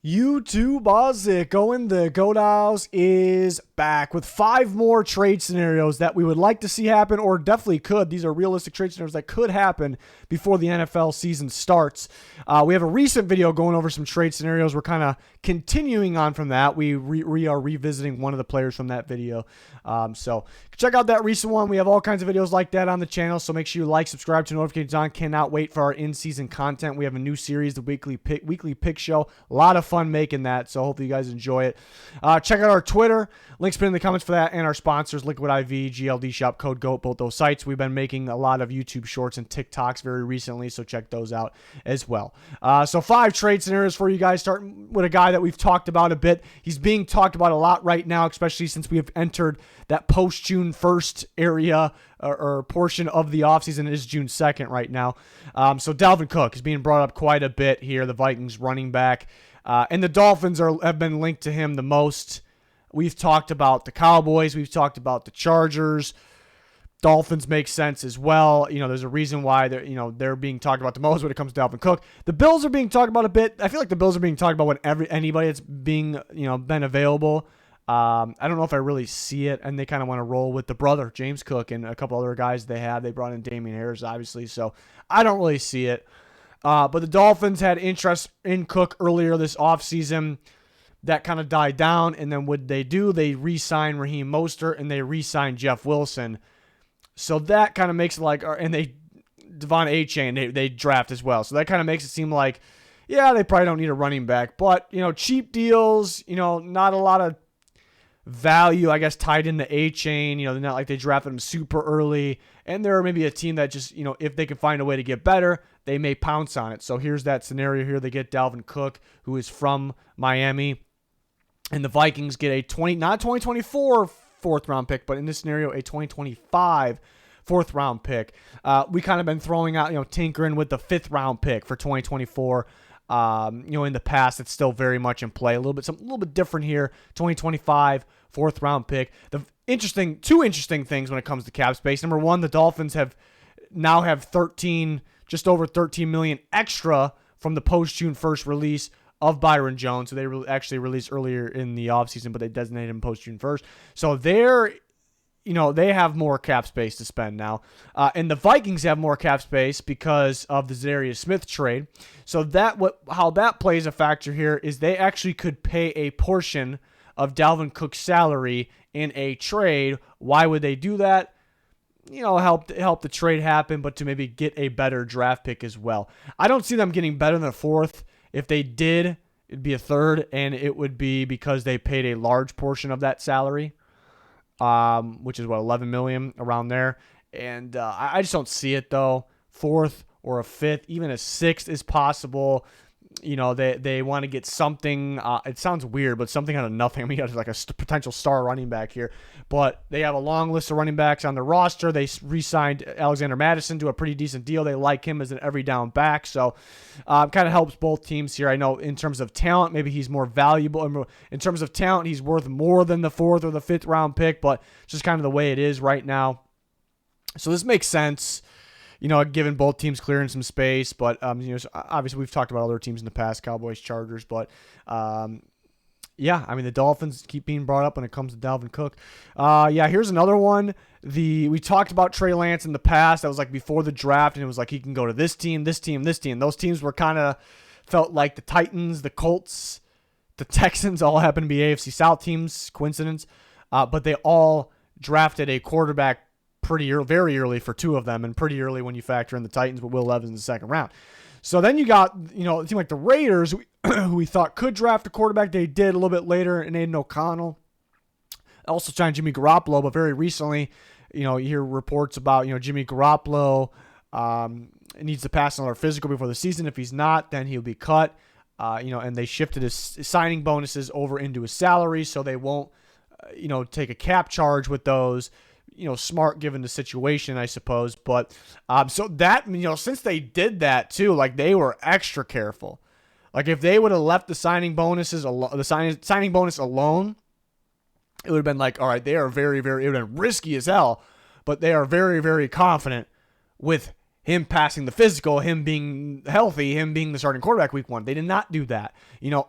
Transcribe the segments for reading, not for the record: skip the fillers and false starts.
YouTube Ozic going the Godows is back with 5 more trade scenarios that we would like to see happen, or definitely could. These are realistic trade scenarios that could happen before the NFL season starts. We have a recent video going over some trade scenarios. We're kind of continuing on from that. We are revisiting one of the players from that video. So check out that recent one. We have all kinds of videos like that on the channel, so make sure you like, subscribe, to notifications on. Cannot wait for our in-season content. We have a new series, the weekly pick show. A lot of fun making that, so hopefully you guys enjoy it. Check out our Twitter. Links been in the comments for that, and our sponsors, Liquid IV, GLD Shop, Code GOAT, both those sites. We've been making a lot of YouTube shorts and TikToks very recently, so check those out as well. So 5 trade scenarios for you guys, starting with a guy that we've talked about a bit. He's being talked about a lot right now, especially since we have entered that post-June 1st area or portion of the offseason. It is June 2nd right now. So Dalvin Cook is being brought up quite a bit here, the Vikings running back. And the Dolphins have been linked to him the most. We've talked about the Cowboys. We've talked about the Chargers. Dolphins make sense as well. You know, there's a reason why they're being talked about the most when it comes to Dalvin Cook. The Bills are being talked about a bit. I feel like the Bills are being talked about when anybody that's being been available. I don't know if I really see it, and they kind of want to roll with the brother, James Cook, and a couple other guys they have. They brought in Damian Harris, obviously, so I don't really see it. But the Dolphins had interest in Cook earlier this offseason. That kind of died down, and then what they do, they re-sign Raheem Mostert, and they re-sign Jeff Wilson. So that kind of makes it like, and Devon A-Chain, they draft as well. So that kind of makes it seem like, yeah, they probably don't need a running back. But, cheap deals, not a lot of value, I guess, tied into A-Chain. They're not like they drafted him super early. And they're maybe a team that just, if they can find a way to get better, they may pounce on it. So here's that scenario here. They get Dalvin Cook, who is from Miami. And the Vikings get not 2024 fourth round pick, but in this scenario, a 2025 fourth round pick. We kind of been throwing out, tinkering with the 5th round pick for 2024. In the past, it's still very much in play. A little bit different here. 2025 fourth round pick. Two interesting things when it comes to cap space. Number one, the Dolphins now have just over $13 million extra from the post-June 1st release of Byron Jones. So they actually released earlier in the offseason, but they designated him post-June 1st. So they have more cap space to spend now. And the Vikings have more cap space because of the Zadarius Smith trade. So how that plays a factor here is they actually could pay a portion of Dalvin Cook's salary in a trade. Why would they do that? Help the trade happen, but to maybe get a better draft pick as well. I don't see them getting better than a 4th. If they did, it'd be a 3rd, and it would be because they paid a large portion of that salary, which is $11 million around there. And I just don't see it though. 4th or a 5th, even a 6th is possible. They want to get something. It sounds weird, but something out of nothing. I mean, you got like a potential star running back here, but they have a long list of running backs on their roster. They re-signed Alexander Mattison to a pretty decent deal. They like him as an every down back, so kind of helps both teams here. I know in terms of talent, maybe he's more valuable. In terms of talent, he's worth more than the 4th or the 5th round pick, but it's just kind of the way it is right now. So this makes sense. Given both teams clearing some space, but obviously we've talked about other teams in the past, Cowboys, Chargers, but the Dolphins keep being brought up when it comes to Dalvin Cook. Here's another one. We talked about Trey Lance in the past. That was like before the draft, and it was like he can go to this team, this team, this team. Those teams were kind of felt like the Titans, the Colts, the Texans all happen to be AFC South teams. Coincidence, but they all drafted a quarterback very early for 2 of them, and pretty early when you factor in the Titans with Will Levis in the 2nd round. So then you got, a team like the Raiders, who we thought could draft a quarterback. They did a little bit later, and Aiden O'Connell. Also signed Jimmy Garoppolo, but very recently, you hear reports about, Jimmy Garoppolo needs to pass another physical before the season. If he's not, then he'll be cut. And they shifted his signing bonuses over into his salary, so they won't, take a cap charge with those. Smart given the situation, I suppose. But so that, since they did that too, like they were extra careful. Like if they would have left the signing bonuses, signing bonus alone, it would have been like, all right, they are very, very, it would have been risky as hell, but they are very, very confident with him passing the physical, him being healthy, him being the starting quarterback week 1. They did not do that.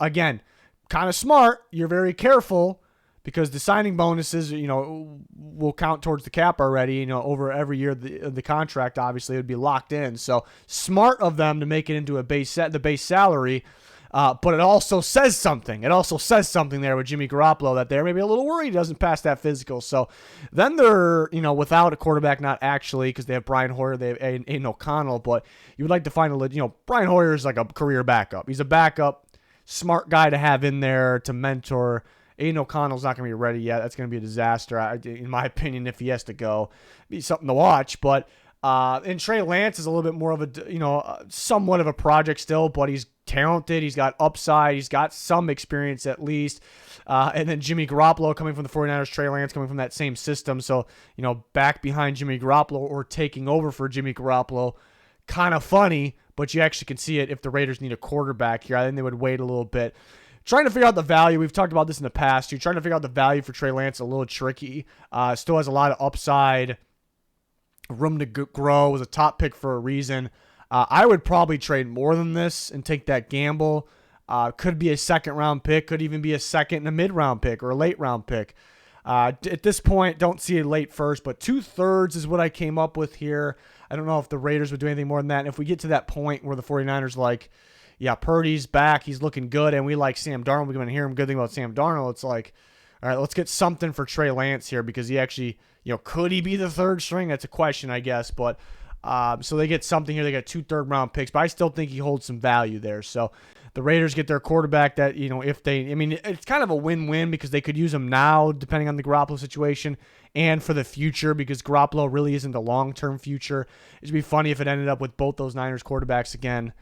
Again, kind of smart. You're very careful because the signing bonuses, will count towards the cap already, over every year the contract, obviously, would be locked in. So smart of them to make it into the base salary. But it also says something. It also says something there with Jimmy Garoppolo that they're maybe a little worried he doesn't pass that physical. So then they're, without a quarterback, not actually, because they have Brian Hoyer, they have Aiden O'Connell, but you would like to find Brian Hoyer is like a career backup. He's a backup, smart guy to have in there to mentor. Aiden O'Connell's not going to be ready yet. That's going to be a disaster, in my opinion, if he has to go. Be something to watch, but and Trey Lance is a little bit more of a, somewhat of a project still, but he's talented. He's got upside. He's got some experience at least. And then Jimmy Garoppolo coming from the 49ers, Trey Lance coming from that same system. So, back behind Jimmy Garoppolo or taking over for Jimmy Garoppolo, kind of funny, but you actually can see it if the Raiders need a quarterback here. I think they would wait a little bit. Trying to figure out the value. We've talked about this in the past. You're trying to figure out the value for Trey Lance, a little tricky. Still has a lot of upside. Room to grow, was a top pick for a reason. I would probably trade more than this and take that gamble. Could be a second round pick, could even be a second and a mid round pick or a late round pick. At this point, don't see a late first, but 2/3 is what I came up with here. I don't know if the Raiders would do anything more than that. And if we get to that point where the 49ers like, yeah, Purdy's back, he's looking good, and we like Sam Darnold, we're going to hear him good thing about Sam Darnold. It's like, all right, let's get something for Trey Lance here because he actually, could he be the third string? That's a question, I guess. But so they get something here. They got 2 third-round picks, but I still think he holds some value there. So the Raiders get their quarterback that, it's kind of a win-win because they could use him now depending on the Garoppolo situation and for the future because Garoppolo really isn't the long-term future. It'd be funny if it ended up with both those Niners quarterbacks again.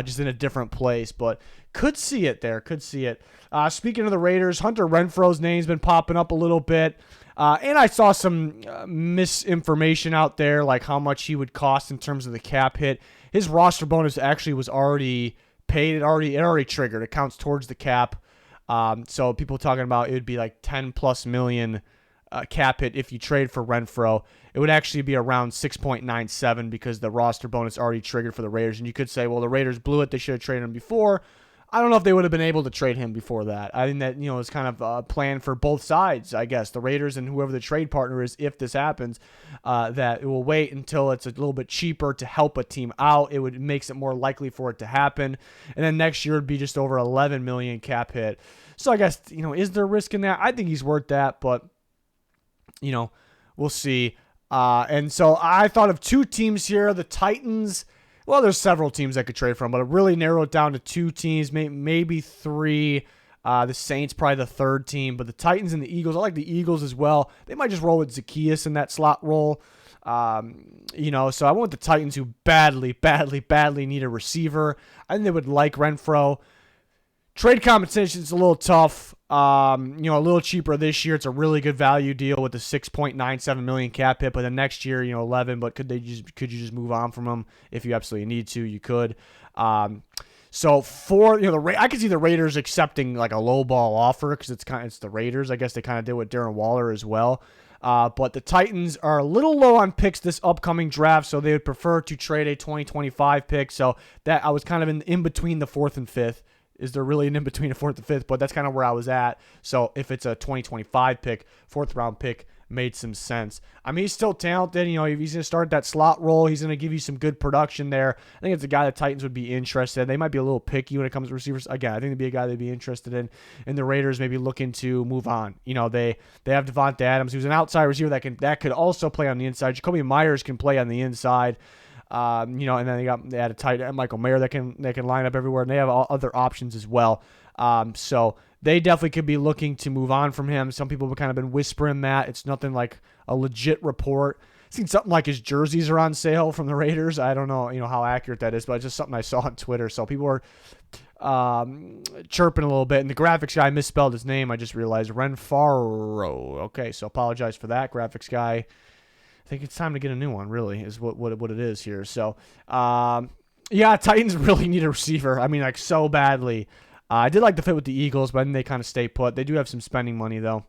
Just in a different place, but could see it there. Could see it. Speaking of the Raiders, Hunter Renfro's name's been popping up a little bit, and I saw some misinformation out there, like how much he would cost in terms of the cap hit. His roster bonus actually was already paid. It already triggered. It counts towards the cap. So people talking about it would be like $10+ million cap hit if you trade for Renfro. It would actually be around 6.97 because the roster bonus already triggered for the Raiders. And you could say, well, the Raiders blew it. They should have traded him before. I don't know if they would have been able to trade him before that. I think that, it's kind of a plan for both sides, I guess. The Raiders and whoever the trade partner is, if this happens, that it will wait until it's a little bit cheaper to help a team out. It makes it more likely for it to happen. And then next year would be just over $11 million cap hit. So I guess, is there risk in that? I think he's worth that, but, we'll see. And so I thought of 2 teams here. The Titans, well, there's several teams I could trade from, but it really narrowed down to 2 teams, maybe 3. The Saints probably the third team, but the Titans and the Eagles, I like the Eagles as well. They might just roll with Zacchaeus in that slot role. So I went with the Titans who badly need a receiver. I think they would like Renfro. Trade compensation is a little tough. A little cheaper this year. It's a really good value deal with the 6.97 million cap hit, but then next year, 11. But could you just move on from them if you absolutely need to? You could. So for I could see the Raiders accepting like a low ball offer because it's the Raiders. I guess they kind of did with Darren Waller as well. But the Titans are a little low on picks this upcoming draft, so they would prefer to trade a 2025 pick. So that I was kind of in between the 4th and 5th. Is there really an in-between a 4th and 5th? But that's kind of where I was at. So if it's a 2025 pick, 4th-round pick, made some sense. I mean, he's still talented. If he's going to start that slot role, he's going to give you some good production there. I think it's a guy the Titans would be interested in. They might be a little picky when it comes to receivers. Again, I think it'd be a guy they'd be interested in. And the Raiders maybe looking to move on. They have Devontae Adams, who's an outside receiver that could also play on the inside. Jacoby Myers can play on the inside. And then they had a tight end, Michael Mayer, that can line up everywhere, and they have other options as well. So they definitely could be looking to move on from him. Some people have kind of been whispering that. It's nothing like a legit report. I've seen something like his jerseys are on sale from the Raiders. I don't know, how accurate that is, but it's just something I saw on Twitter. So people are chirping a little bit. And the graphics guy misspelled his name. I just realized Renfro. Okay, so apologize for that, graphics guy. I think it's time to get a new one, really, is what it is here. So, Titans really need a receiver. I mean, like, so badly. I did like the fit with the Eagles, but then they kind of stay put. They do have some spending money, though.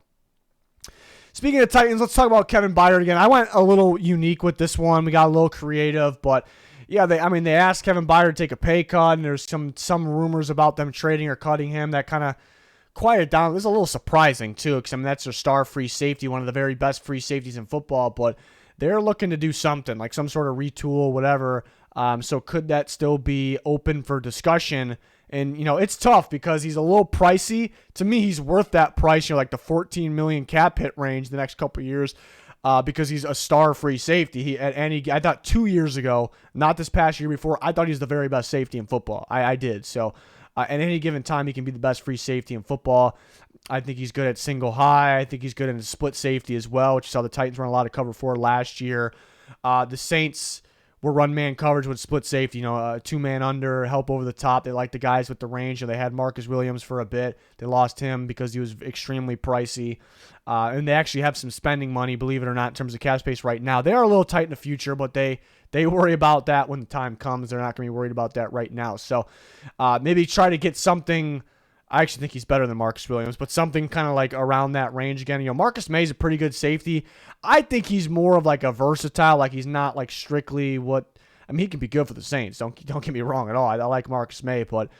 Speaking of Titans, let's talk about Kevin Byard again. I went a little unique with this one. We got a little creative, but yeah, they asked Kevin Byard to take a pay cut, and there's some rumors about them trading or cutting him that kind of quieted down. This is a little surprising too, because that's their star free safety, one of the very best free safeties in football, but they're looking to do something, like some sort of retool, whatever. So could that still be open for discussion? And, it's tough because he's a little pricey. To me, he's worth that price, like the $14 million cap hit range the next couple of years, because he's a star-free safety. I thought 2 years ago, not this past year before, I thought he was the very best safety in football. I did. So at any given time, he can be the best free safety in football. I think he's good at single high. I think he's good in split safety as well, which you saw the Titans run a lot of cover for last year. The Saints were run man coverage with split safety, two-man under, help over the top. They like the guys with the range. They had Marcus Williams for a bit. They lost him because he was extremely pricey. And they actually have some spending money, believe it or not, in terms of cap space right now. They are a little tight in the future, but they worry about that when the time comes. They're not going to be worried about that right now. So maybe try to get something. I actually think he's better than Marcus Williams, but something kind of like around that range again. Marcus May is a pretty good safety. I think he's more of like a versatile, like he's not like strictly he can be good for the Saints. Don't get me wrong at all. I like Marcus May, but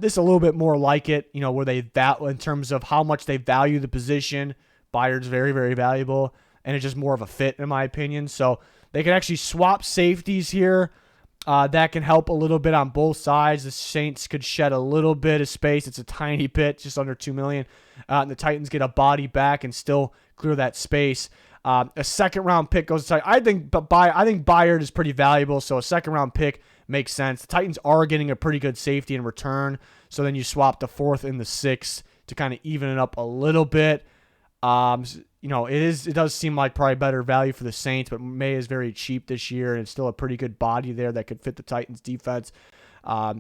this is a little bit more like it, where in terms of how much they value the position. Byard's very, very valuable, and it's just more of a fit in my opinion. So they can actually swap safeties here. That can help a little bit on both sides. The Saints could shed a little bit of space. It's a tiny bit, just under $2 million. And the Titans get a body back and still clear that space. A second-round pick goes to Titans. I think Byard is pretty valuable, so a second-round pick makes sense. The Titans are getting a pretty good safety in return, so then you swap the 4th and the 6th to kind of even it up a little bit. It does seem like probably better value for the Saints, but May is very cheap this year, and it's still a pretty good body there that could fit the Titans' defense.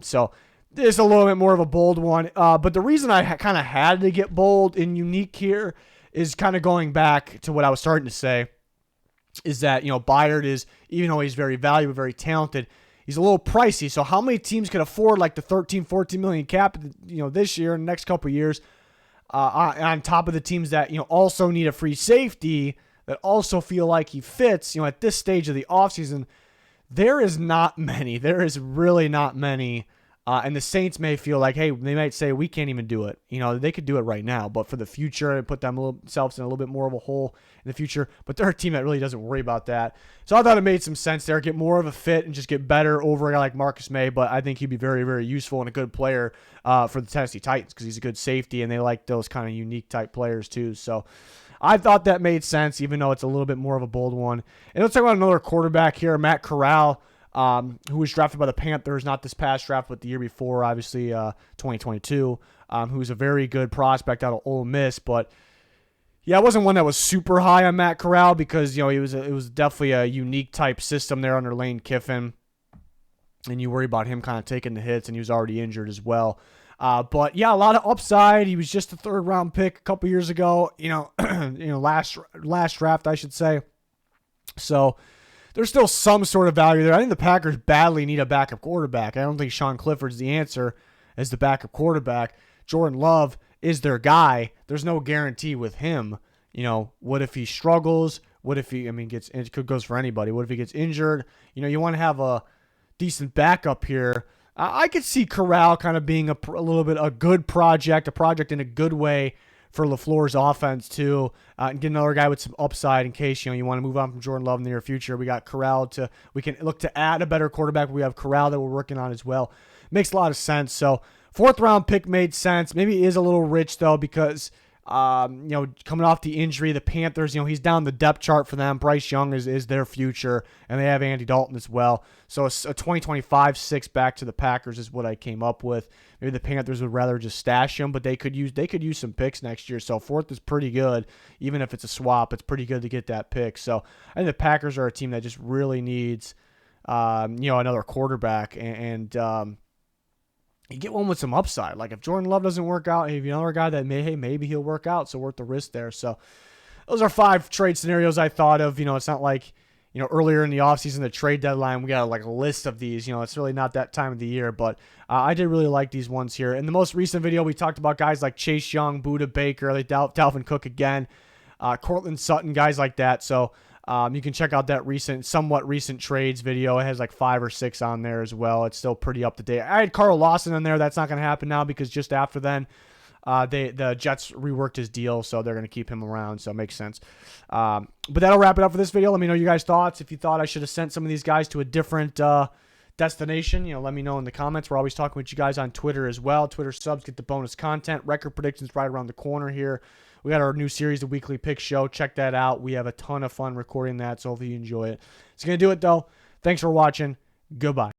So this is a little bit more of a bold one. But the reason I kind of had to get bold and unique here is kind of going back to what I was starting to say, is that, Byard is, even though he's very valuable, very talented, he's a little pricey. So how many teams could afford like the 13, 14 million cap, this year and the next couple of years? On top of the teams that, also need a free safety, that also feel like he fits, at this stage of the offseason, there is not many. There is really not many. And the Saints may feel like, hey, they might say, we can't even do it. They could do it right now, but for the future, and put themselves in a little bit more of a hole in the future. But they're a team that really doesn't worry about that. So I thought it made some sense there. Get more of a fit and just get better over a guy like Marcus May. But I think he'd be very, very useful and a good player for the Tennessee Titans because he's a good safety, and they like those kind of unique type players too. So I thought that made sense, even though it's a little bit more of a bold one. And let's talk about another quarterback here, Matt Corral. Who was drafted by the Panthers, not this past draft, but the year before, obviously 2022, who's a very good prospect out of Ole Miss. But, yeah, I wasn't one that was super high on Matt Corral because, it was definitely a unique type system there under Lane Kiffin. And you worry about him kind of taking the hits, and he was already injured as well. But, yeah, a lot of upside. He was just a third-round pick a couple years ago, last draft, I should say. So there's still some sort of value there. I think the Packers badly need a backup quarterback. I don't think Sean Clifford's the answer as the backup quarterback. Jordan Love is their guy. There's no guarantee with him. What if he struggles? What if he, gets, it goes for anybody. What if he gets injured? You want to have a decent backup here. I could see Corral kind of being a little bit a good project, a project in a good way for LaFleur's offense too, and get another guy with some upside in case you want to move on from Jordan Love in the near future. We got Corral we can look to add a better quarterback. We have Corral that we're working on as well. Makes a lot of sense. So 4th round pick made sense. Maybe he is a little rich though because coming off the injury, the Panthers, he's down the depth chart for them. Bryce Young is their future, and they have Andy Dalton as well. So a 2025 6 back to the Packers is what I came up with. Maybe the Panthers would rather just stash him, but they could use some picks next year. So 4th is pretty good. Even if it's a swap, it's pretty good to get that pick. So I think the Packers are a team that just really needs, another quarterback, and you get one with some upside. Like if Jordan Love doesn't work out, if you another guy that maybe he'll work out, so worth the risk there. So those are 5 trade scenarios I thought of. It's not like, earlier in the offseason, the trade deadline, we got like a list of these. It's really not that time of the year, but I did really like these ones here. In the most recent video, we talked about guys like Chase Young, Buda Baker, like Dalvin Cook again. Cortland Sutton, guys like that. So you can check out that somewhat recent trades video. It has like 5 or 6 on there as well. It's still pretty up to date. I had Carl Lawson in there. That's not going to happen now because just after then, the Jets reworked his deal, so they're going to keep him around, so it makes sense. But that'll wrap it up for this video. Let me know your guys' thoughts. If you thought I should have sent some of these guys to a different destination, let me know in the comments. We're always talking with you guys on Twitter as well. Twitter subs get the bonus content. Record predictions right around the corner here. We got our new series, the Weekly Pick Show. Check that out. We have a ton of fun recording that, so hopefully you enjoy it. It's going to do it, though. Thanks for watching. Goodbye.